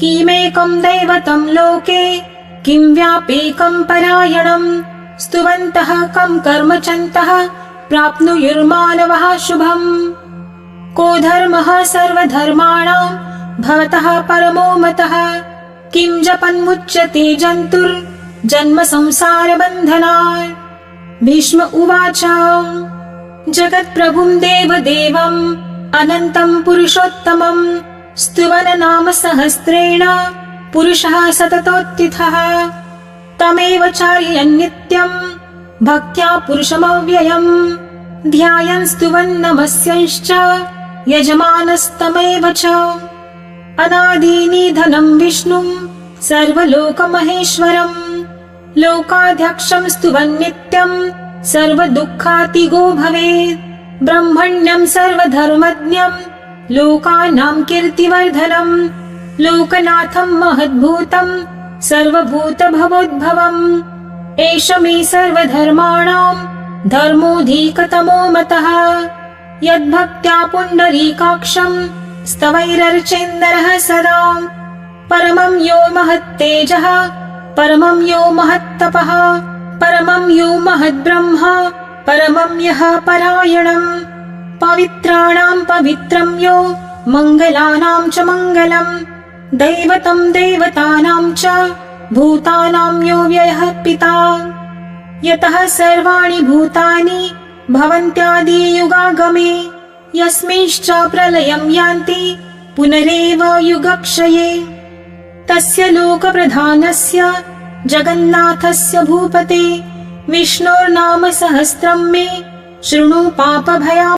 किमेकं दैवतं लोके किं व्यापेकं परायणं स्तुवन्तः कं कर्मचन्तः प्राप्नुयुर्मानवः शुभम् को धर्मः सर्वधर्माणां भवतः परमो मतः किं जपन्मुच्यते जन्तुर्जन्म संसारबन्धनात् भीष्म उवाच जगत्प्रभुं देवदेवम् अनन्तं पुरुषोत्तमं स्तुवन नाम सहस्रेण पुरुषः सततोत्थितः तमेव चार्यन् नित्यं भक्त्या पुरुषमव्ययम् ध्यायन् स्तुवन् नमस्यंश्च यजमानस्तमेव च अनादिनिधनं विष्णुं सर्वलोकमहेश्वरम् लोकाध्यक्षं स्तुवन् नित्यं सर्वदुःखातिगो भवेत् ब्रह्मण्यं सर्वधर्मज्ञं लोकानां कीर्तिवर्धनम् लोकनाथं महद्भूतं सर्वभूतभवोद्भवम् एष मे सर्वधर्माणां धर्मोऽधिकतमो मतः यद्भक्त्या पुण्डरीकाक्षं स्तवैरर्चेन्नरः सदा परमं यो महत्तेजः परमं यो महत्तपः परमं यो महद्ब्रह्म परमं यः परायणम् पवित्राणां पवित्रं यो मङ्गलानां च मङ्गलम् दैवतं देवतानां च भूतानां यो व्ययः पिता यतः सर्वाणि भूतानि भवन्त्यादियुगागमे यस्मिंश्च प्रलयं यान्ति पुनरेव युगक्षये तस्य लोकप्रधानस्य जगन्नाथस्य भूपते विष्णोर्नाम सहस्रं मे शृणु पापभया